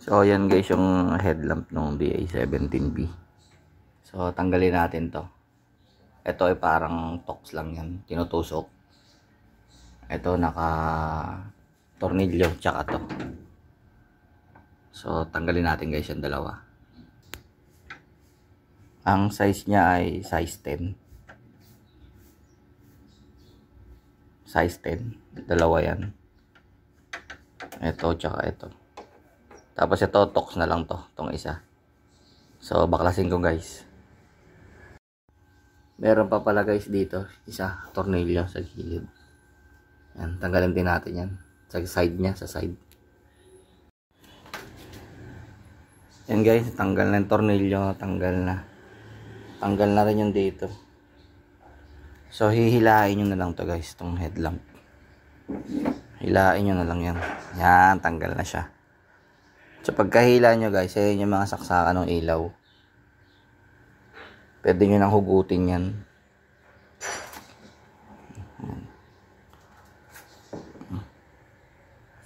So, yan guys yung headlamp ng BA17B. So, tanggalin natin to. Ito ay parang tox lang yan. Tinutusok. Ito naka tornilyo tsaka to. So, tanggalin natin guys yung dalawa. Ang size niya ay size 10. Size 10. Dalawa yan. Ito tsaka ito. Tapos ito, tox na lang to. Itong isa. So, baklasin ko guys. Meron pa pala guys dito. Isa, tornilyo sa gilid. Yan, tanggalin din natin yan. Sa side niya, sa side. Yan guys, tanggal na yung tornilyo. Tanggal na. Tanggal na rin yung dito. So, hihilain nyo na lang to guys. Itong headlamp. Hilain nyo na lang yan. Yan, tanggal na siya. So, pagkahila nyo guys, ayan yung mga saksakan ng ilaw. Pwede nyo nang hugutin yan.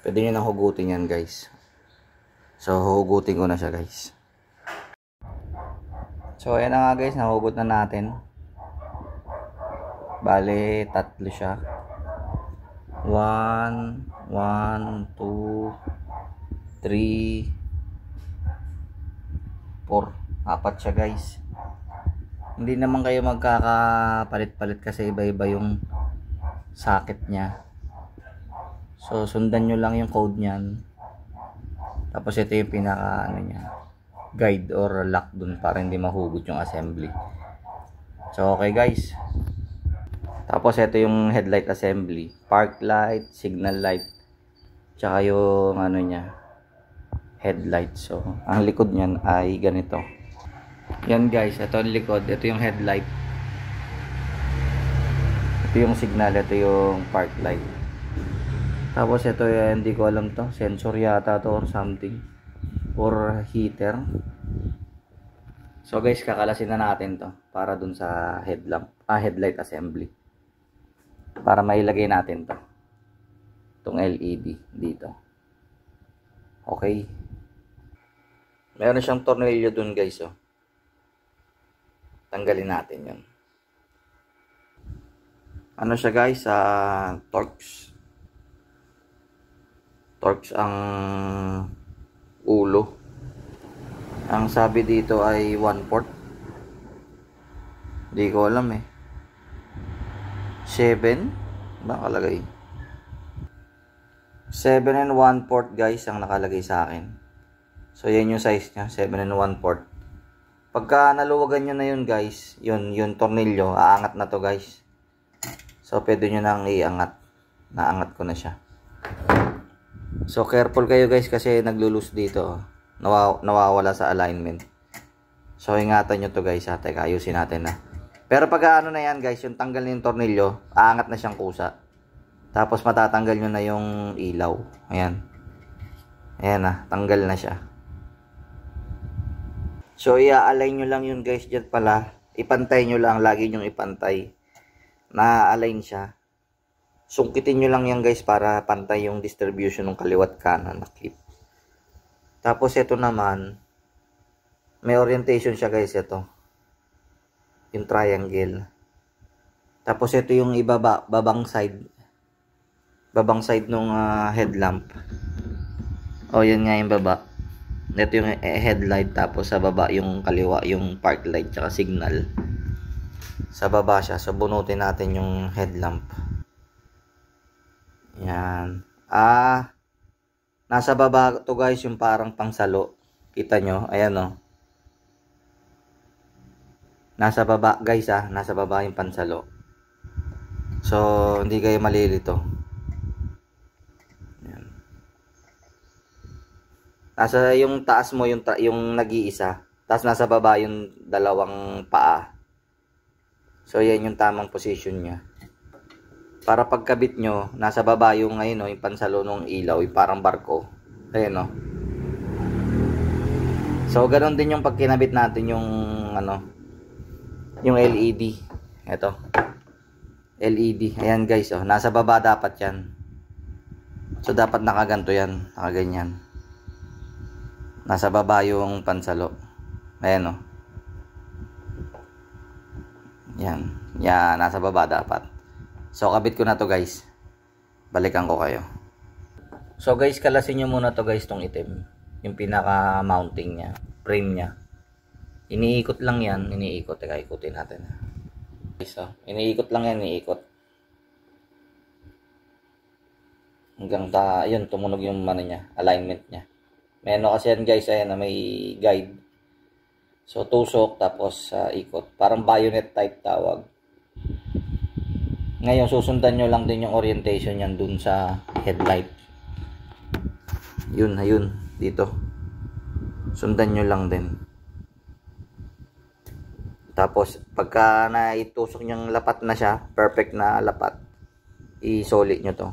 Pwede nyo nang hugutin yan guys. So, hugutin ko na siya guys. So, ayan na nga guys, nahugot na natin. Bale, tatlo siya. 1, 1, 2, 3, 4, apat siya guys. Hindi naman kayo magkakapalit-palit kasi iba-iba yung socket nya. So sundan nyo lang yung code nyan. Tapos ito yung pinaka ano nya, guide or lock dun para hindi mahugot yung assembly. So okay guys. Tapos ito yung headlight assembly, park light, signal light, tsaka yung ano nya, headlight. So, ang likod niyan ay ganito. Yan guys, ito ang likod. Ito yung headlight. Ito yung signal. Ito yung park light. Tapos ito yan, hindi ko alam to. Sensor yata to or something. Or heater. So guys, kakalasin na natin to. Para dun sa headlamp. Headlight assembly. Para mailagay natin to. Itong LED dito. Okay. Meron siyang tornilyo dun guys, oh. Tanggalin natin yun. Ano siya guys? Torx. Torx ang ulo. Ang sabi dito ay 1/4. Hindi ko alam eh. 7? Ba nakalagay? 7 and 1/4 guys ang nakalagay sa akin. So, yan yung size niya. 7 and 1/4. Pagka naluwagan nyo na yun guys, yun tornilyo, aangat na to guys. So, pwede nyo nang iangat. Naangat ko na siya. So, careful kayo guys kasi naglulus dito. Nawawala sa alignment. So, ingatan nyo to guys ha. Teka, ayusin natin na. Pero pag ano na yan guys, yung tanggal na yung tornilyo, aangat na siyang kusa. Tapos matatanggal nyo na yung ilaw. Ayan. Ayan na, tanggal na siya. So, i-align nyo lang yun guys dyan pala. Ipantay nyo lang, lagi nyo ipantay. Na-align siya. Sungkitin nyo lang yan guys para pantay yung distribution ng kaliwat kanan na clip. Tapos ito naman, may orientation siya guys ito. Yung triangle. Tapos ito yung ibaba, babang side. Babang side ng headlamp. O, yan nga yung baba. Ito yung headlight, tapos sa baba yung kaliwa, yung park light, tsaka signal. Sa baba siya. So, bunutin natin yung headlamp. Yan. Nasa baba to guys, yung parang pangsalo. Kita nyo? Ayan o. Nasa baba guys nasa baba yung pansalo. So, hindi kayo malilito. Nasa yung taas mo yung nag-iisa. Tapos nasa baba yung dalawang paa. So yan yung tamang position niya. Para pagkabit nyo, nasa baba yung ngayon yung pansalo ng ilaw, yung parang barko. Ayun oh. So ganoon din yung pagkinabit natin yung yung LED. Ito. LED. Ayan guys oh, nasa baba dapat yan. So dapat nakaganto yan, nakaganyan. Nasa baba yung pansalo. Ayan o. Yan. Yan, nasa baba dapat. So, kabit ko na to guys. Balikan ko kayo. So guys, kalasin nyo muna to guys, tong itim. Yung pinaka mounting nya, frame nya. Iniikot lang yan, iniikot. Teka, ikutin natin. So, iniikot lang yan, iniikot. Hanggang yun, tumunog yung ano nya, alignment nya. May ano kasi yan guys, ayan na may guide. So, tusok, tapos ikot. Parang bayonet type tawag. Ngayon, susundan nyo lang din yung orientation yan dun sa headlight. Yun, ayun, dito. Sundan nyo lang din. Tapos, pagka naitusok nyong lapat na siya, perfect na lapat, i-solid nyo to.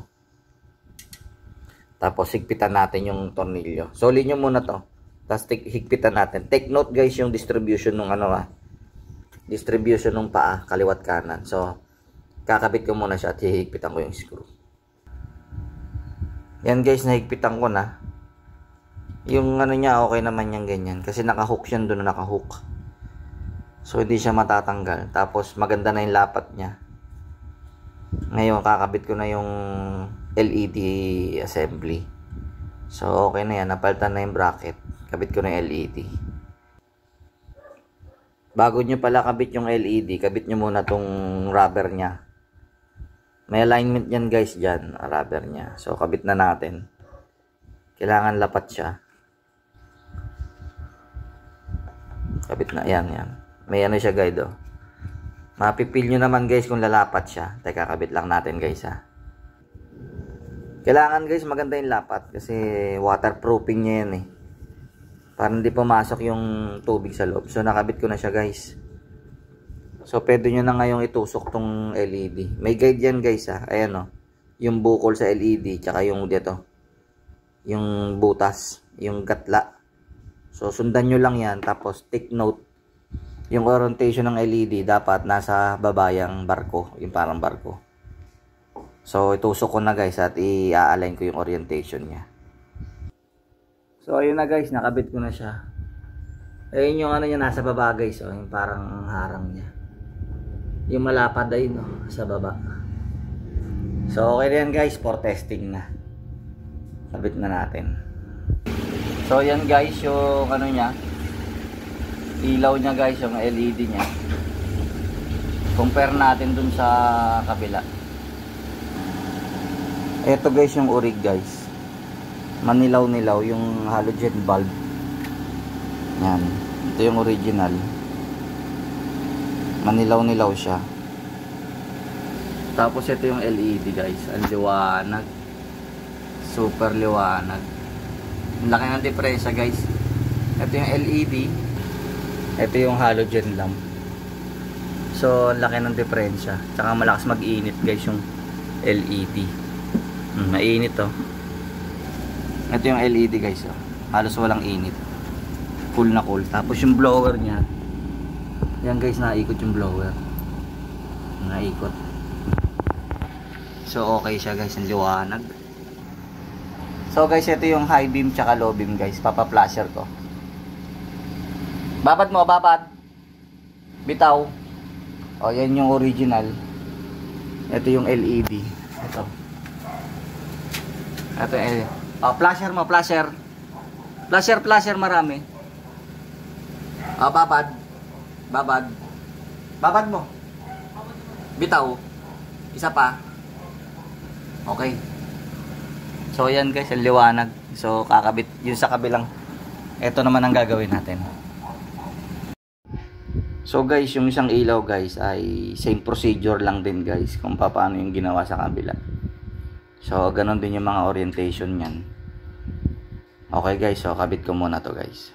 Tapos, higpitan natin yung tornilyo. Solid nyo muna to. Tapos, higpitan natin. Take note guys, yung distribution ng distribution ng paa, kaliwat kanan. So, kakabit ko muna siya at hihigpitan ko yung screw. Yan guys, nahigpitan ko na. Yung ano niya, okay naman yan ganyan. Kasi nakahook yan doon, nakahook. So, hindi siya matatanggal. Tapos, maganda na yung lapat niya. Ngayon, kakabit ko na yung LED assembly. So, okay na yan. Napalitan na yung bracket. Kabit ko na yung LED. Bago nyo pala kabit yung LED, kabit nyo muna tong rubber niya. May alignment yan guys dyan, rubber niya. So, kabit na natin. Kailangan lapat siya. Kabit na, yan. May ano siya guys, oh. Mapipil nyo naman guys kung lalapat siya. Teka, kabit lang natin guys, ha. Kailangan guys maganda yung lapat kasi waterproofing niya yan, eh. Para hindi pumasok yung tubig sa loob. So, nakabit ko na siya guys. So, pwede nyo na ngayong itusok tong LED. May guide yan guys, ha. Ayan, oh. Yung bukol sa LED, tsaka yung dito. Yung butas, yung gatla. So, sundan nyo lang yan. Tapos, take note. Yung orientation ng LED, dapat nasa babayang barko. Yung parang barko. So, itusok ko na guys at i-align ko yung orientation niya. So, ayun na guys. Nakabit ko na siya. Ayun yung ano niya, nasa baba guys. Oh, yung parang harang niya. Yung malapad ay no, sa baba. So okay na yan guys, for testing na. Sabit na natin. So yan guys, yung ano niya, ilaw niya guys, yung LED niya. Compare natin dun sa kabila. Ito guys yung urig guys. Manilaw-nilaw yung halogen bulb. Yan. Ito yung original. Manilaw-nilaw siya. Tapos ito yung LED guys. Ang liwanag. Super liwanag. Ang laki ng diferensya guys. Ito yung LED. Ito yung halogen lamp. So, ang laki ng diferensya. Tsaka malakas mag-init guys yung LED. Mainit oh. Ito yung LED guys oh. Halos walang init. Cool na cool. Tapos yung blower niya. Yan guys, naikot yung blower. Naikot. So okay siya guys, ang liwanag. So guys, ito yung high beam tsaka low beam guys. Papa-flasher ko. Babad mo, babad. Bitaw. O yan yung original. Ito yung LED. Ito. Ito yung LED. O, flasher mo, flasher. Flasher marami. O, babad. Babad. Babad mo. Bitaw. Isa pa. Okay. So yan guys, ang liwanag. So kakabit yun sa kabilang. Ito naman ang gagawin natin. So guys, yung isang ilaw guys ay same procedure lang din guys kung paano yung ginawa sa kabila. So ganun din yung mga orientation niyan. Okay guys, so kabit ko muna to guys.